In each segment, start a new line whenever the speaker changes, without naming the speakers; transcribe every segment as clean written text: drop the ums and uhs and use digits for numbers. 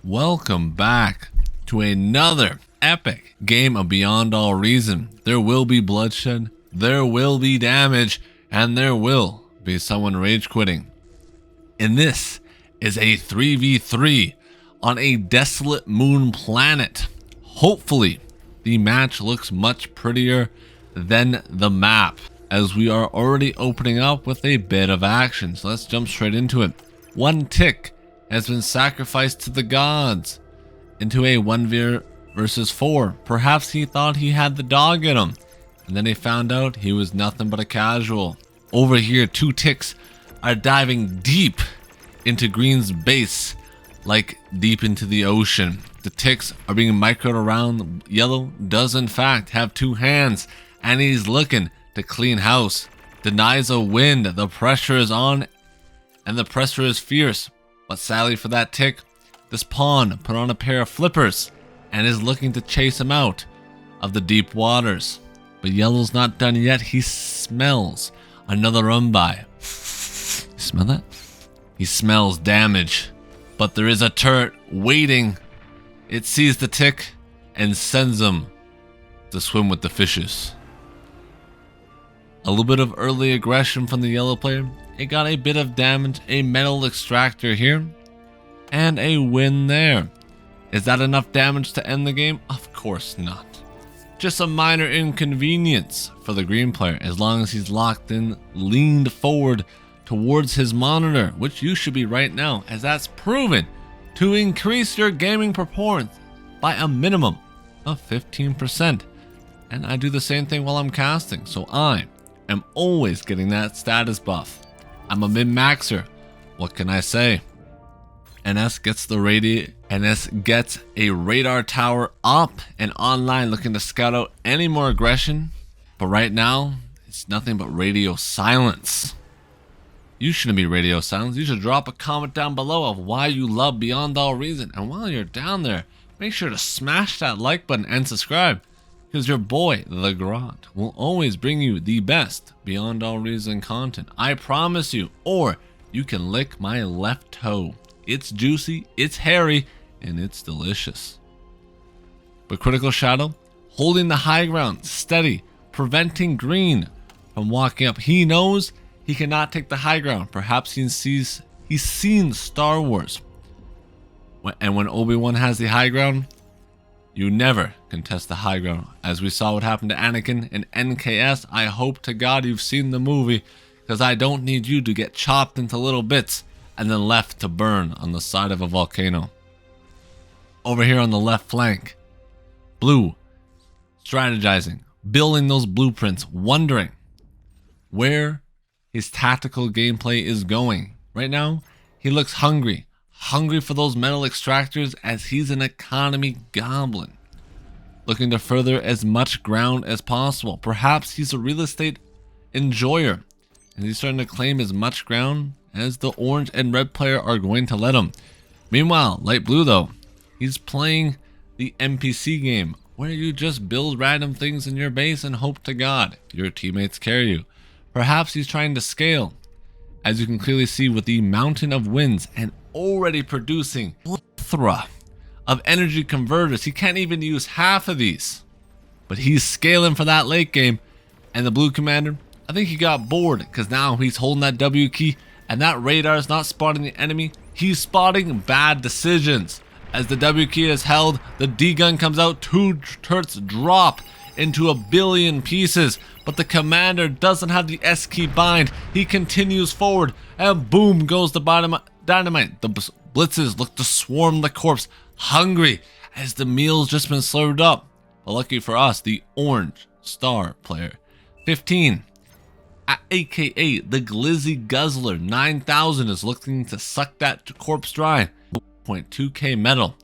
Welcome back to another epic game of Beyond All Reason. There will be bloodshed, there will be damage, and there will be someone rage quitting. And this is a 3v3 on a desolate moon planet. Hopefully, the match looks much prettier than the map, as we are already opening up with a bit of action. So let's jump straight into it. One tick has been sacrificed to the gods into a 1v versus 4. Perhaps he thought he had the dog in him, and then he found out he was nothing but a casual. Over here, 2 ticks are diving deep into green's base, like deep into the ocean. The ticks are being microed around. Yellow does in fact have 2 hands, and he's looking to clean house. Denies a wind. The pressure is on, and the pressure is fierce. But sadly for that tick, this pawn put on a pair of flippers and is looking to chase him out of the deep waters. But yellow's not done yet. He smells another run by. Smell that? He smells damage. But there is a turret waiting. It sees the tick and sends him to swim with the fishes. A little bit of early aggression from the yellow player. It got a bit of damage, a metal extractor here, and a win there. Is that enough damage to end the game? Of course not. Just a minor inconvenience for the green player, as long as he's locked in, leaned forward towards his monitor, which you should be right now, as that's proven to increase your gaming performance by a minimum of 15%. And I do the same thing while I'm casting, so I am always getting that status buff. I'm a min-maxer. What can I say? NS gets a radar tower up and online, looking to scout out any more aggression. But right now, it's nothing but radio silence. You shouldn't be radio silence. You should drop a comment down below of why you love Beyond All Reason. And while you're down there, make sure to smash that like button and subscribe, because your boy, The Grot, will always bring you the best Beyond All Reason content. I promise you. Or you can lick my left toe. It's juicy, it's hairy, and it's delicious. But Critical Shadow, holding the high ground, steady, preventing green from walking up. He knows he cannot take the high ground. Perhaps he's seen Star Wars. And when Obi-Wan has the high ground, you never contest the high ground. As we saw what happened to Anakin in NKS, I hope to God you've seen the movie, because I don't need you to get chopped into little bits and then left to burn on the side of a volcano. Over here on the left flank, blue, strategizing, building those blueprints, wondering where his tactical gameplay is going. Right now, he looks hungry for those metal extractors, as he's an economy goblin, looking to further as much ground as possible. Perhaps he's a real estate enjoyer, and he's starting to claim as much ground as the orange and red player are going to let him. Meanwhile, light blue though, he's playing the NPC game, where you just build random things in your base and hope to God your teammates carry you. Perhaps he's trying to scale, as you can clearly see with the mountain of winds, and already producing a plethora of energy converters. He can't even use half of these, but he's scaling for that late game. And the blue commander, I think he got bored, because now he's holding that W key, and that radar is not spotting the enemy. He's spotting bad decisions. As the W key is held, the D gun comes out, 2 turrets drop into a billion pieces, but the commander doesn't have the S key bind. He continues forward, and boom goes the dynamite. The blitzes look to swarm the corpse, hungry as the meal's just been served up. But lucky for us, the orange star player, 15, aka the Glizzy Guzzler 9000, is looking to suck that corpse dry. 0.2k metal.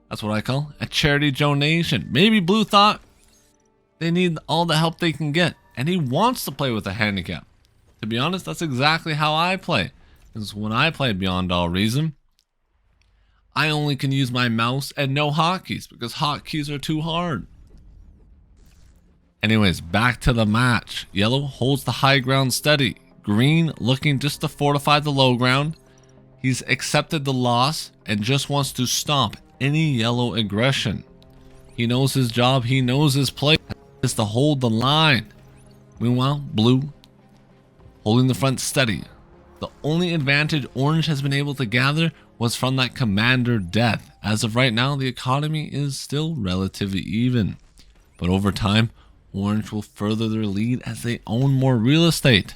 That's what I call a charity donation. Maybe blue thought they need all the help they can get, and he wants to play with a handicap. To be honest, that's exactly how I play. Because when I play Beyond All Reason, I only can use my mouse and no hotkeys, because hotkeys are too hard. Anyways, back to the match. Yellow holds the high ground steady. Green looking just to fortify the low ground. He's accepted the loss and just wants to stomp any yellow aggression. He knows his job, he knows his place is to hold the line. Meanwhile, blue holding the front steady. The only advantage orange has been able to gather was from that commander death. As of right now, the economy is still relatively even. But over time, orange will further their lead as they own more real estate.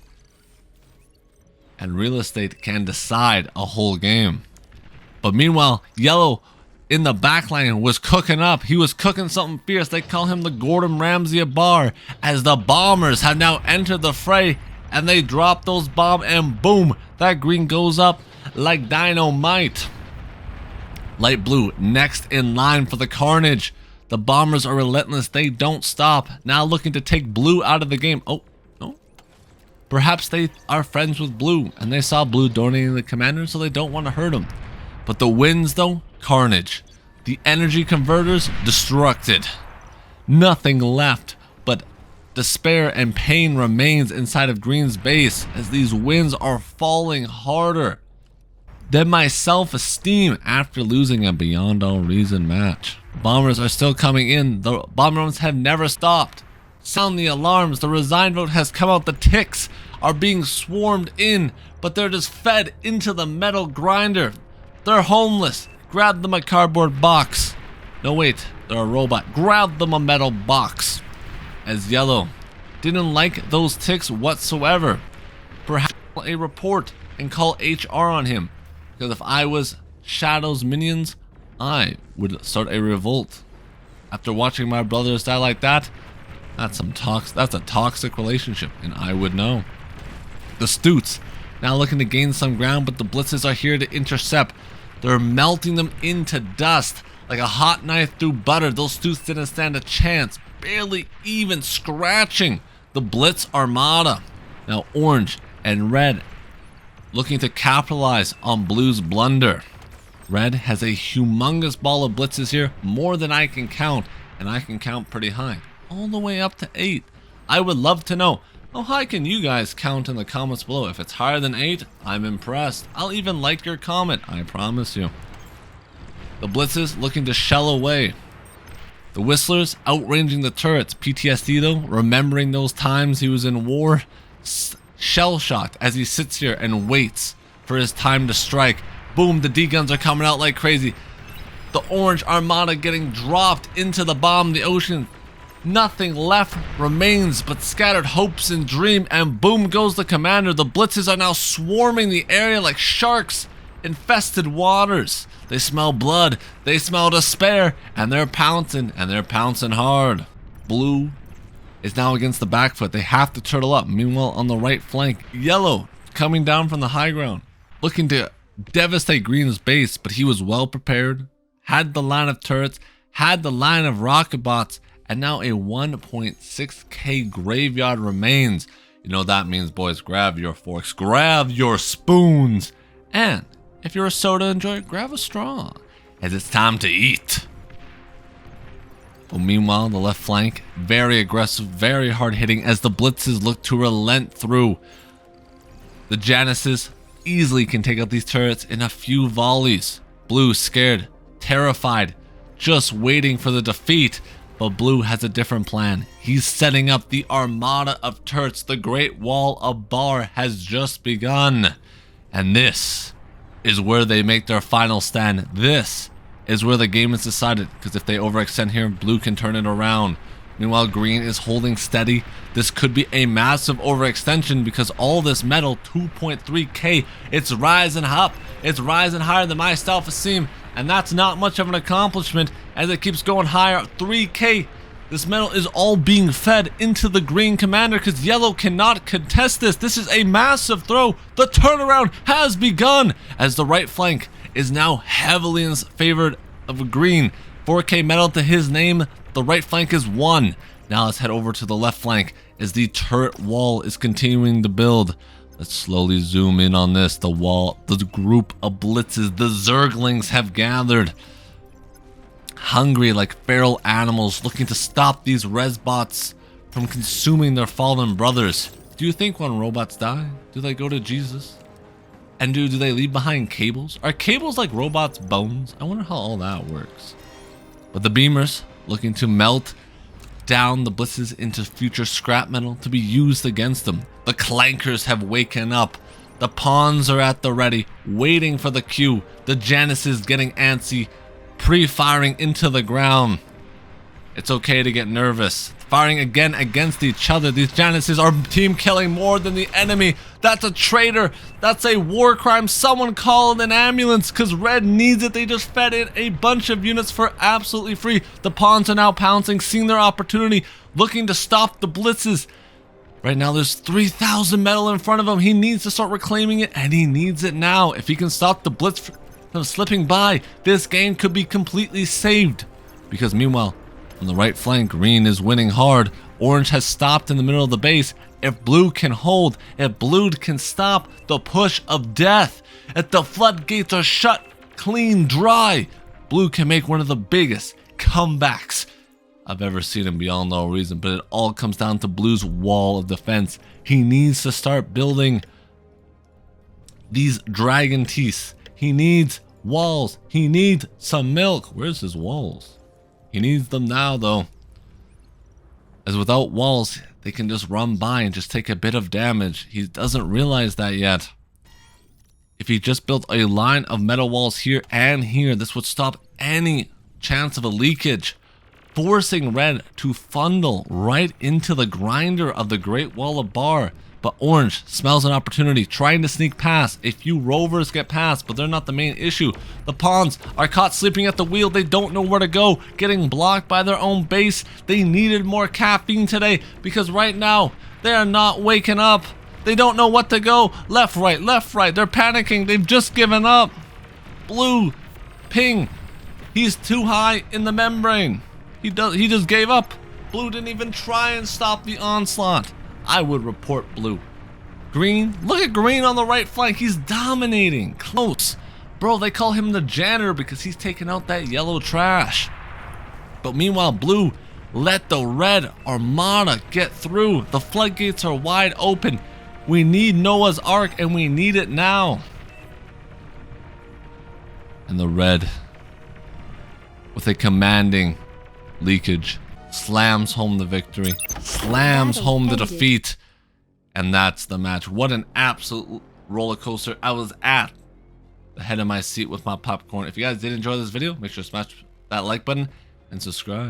And real estate can decide a whole game. But meanwhile, yellow in the backline was cooking up. He was cooking something fierce. They call him the Gordon Ramsay of Bar, as the bombers have now entered the fray and they drop those bombs and boom, that green goes up like dynamite. Light blue next in line for the carnage. The bombers are relentless. They don't stop. Now looking to take blue out of the game. Oh, no. Perhaps they are friends with blue and they saw blue donating the commander, so they don't want to hurt him. But the wins though, carnage. The energy converters destructed. Nothing left but despair and pain remains inside of green's base as these wins are falling harder than my self-esteem after losing a beyond all reason match. Bombers are still coming in. The bomber runs have never stopped. Sound the alarms. The resign vote has come out. The ticks are being swarmed in, but they're just fed into the metal grinder. They're homeless. Grab them a cardboard box. No, wait, they're a robot. Grab them a metal box. As yellow didn't like those ticks whatsoever. Perhaps a report and call HR on him. Because if I was Shadow's minions, I would start a revolt. After watching my brothers die like that, that's a toxic relationship, and I would know. The Stoots now looking to gain some ground, but the blitzes are here to intercept. They're melting them into dust like a hot knife through butter. Those Stoots didn't stand a chance, barely even scratching the Blitz Armada. Now orange and red looking to capitalize on blue's blunder. Red has a humongous ball of blitzes here, more than I can count, and I can count pretty high, all the way up to 8. I would love to know, how high can you guys count in the comments below? If it's higher than 8, I'm impressed. I'll even like your comment, I promise you. The blitzes looking to shell away. The whistlers outranging the turrets. PTSD though, remembering those times he was in war, shell-shocked as he sits here and waits for his time to strike. Boom, the D-guns are coming out like crazy. The orange armada getting dropped into the bottom of the ocean. Nothing left remains but scattered hopes and dream, and boom goes the commander. The blitzes are now swarming the area like sharks. Infested waters. They smell blood, they smell despair, and they're pouncing hard. Blue is now against the back foot. They have to turtle up. Meanwhile, on the right flank, yellow coming down from the high ground, looking to devastate green's base, but he was well prepared, had the line of turrets, had the line of rocket bots, and now a 1.6k graveyard remains. You know what that means, boys. Grab your forks, grab your spoons, and if you're a soda enjoyer, grab a straw, as it's time to eat. Well, meanwhile, the left flank, very aggressive, very hard hitting as the blitzes look to relent through. The Janices easily can take out these turrets in a few volleys. Blue scared, terrified, just waiting for the defeat. But blue has a different plan. He's setting up the armada of turrets. The Great Wall of Bar has just begun. And this is where they make their final stand. This is where the game is decided, because if they overextend here, blue can turn it around. Meanwhile, green is holding steady. This could be a massive overextension because all this metal, 2.3k, it's rising up. It's rising higher than my self-esteem, and that's not much of an accomplishment as it keeps going higher. 3k. This metal is all being fed into the green commander because yellow cannot contest this. This is a massive throw. The turnaround has begun as the right flank is now heavily in favor of green. 4k metal to his name. The right flank is 1. Now let's head over to the left flank as the turret wall is continuing to build. Let's slowly zoom in on this. The wall, the group of blitzes, the zerglings have gathered. Hungry like feral animals, looking to stop these resbots from consuming their fallen brothers. Do you think when robots die, do they go to Jesus? And do they leave behind cables? Are cables like robots' bones? I wonder how all that works. But the beamers looking to melt down the blitzes into future scrap metal to be used against them. The clankers have waken up. The pawns are at the ready, waiting for the cue. The Janices getting antsy, pre-firing into the ground. It's okay to get nervous. Firing again against each other. These Janices are team killing more than the enemy. That's a traitor. That's a war crime. Someone call an ambulance because Red needs it. They just fed in a bunch of units for absolutely free. The pawns are now pouncing, seeing their opportunity, looking to stop the blitzes. Right now there's 3,000 metal in front of him. He needs to start reclaiming it, and he needs it now. If he can stop the blitz from slipping by, this game could be completely saved. Because meanwhile, on the right flank, green is winning hard. Orange has stopped in the middle of the base. If blue can hold, if blue can stop the push of death, if the floodgates are shut clean dry, blue can make one of the biggest comebacks I've ever seen in Beyond All Reason. But it all comes down to blue's wall of defense. He needs to start building these dragon teeth. He needs walls. He needs some milk. Where's his walls? He needs them now, though. As without walls, they can just run by and just take a bit of damage. He doesn't realize that yet. If he just built a line of metal walls here and here, this would stop any chance of a leakage, forcing Red to funnel right into the grinder of the Great Wall of Bar. But Orange smells an opportunity, trying to sneak past. A few rovers get past, but they're not the main issue. The pawns are caught sleeping at the wheel. They don't know where to go, getting blocked by their own base. They needed more caffeine today because right now they are not waking up. They don't know what to go. Left, right, left, right. They're panicking. They've just given up. Blue, ping. He's too high in the membrane. He just gave up. Blue didn't even try and stop the onslaught. I would report blue. Green, look at green on the right flank. He's dominating. Close. Bro, they call him the janitor because he's taking out that yellow trash. But meanwhile, blue let the red armada get through. The floodgates are wide open. We need Noah's Ark, and we need it now. And the red, with a commanding leakage, slams home the victory, slams home the defeat, and that's the match. What an absolute roller coaster. I was at the head of my seat with my popcorn. If you guys did enjoy this video, make sure to smash that like button and subscribe.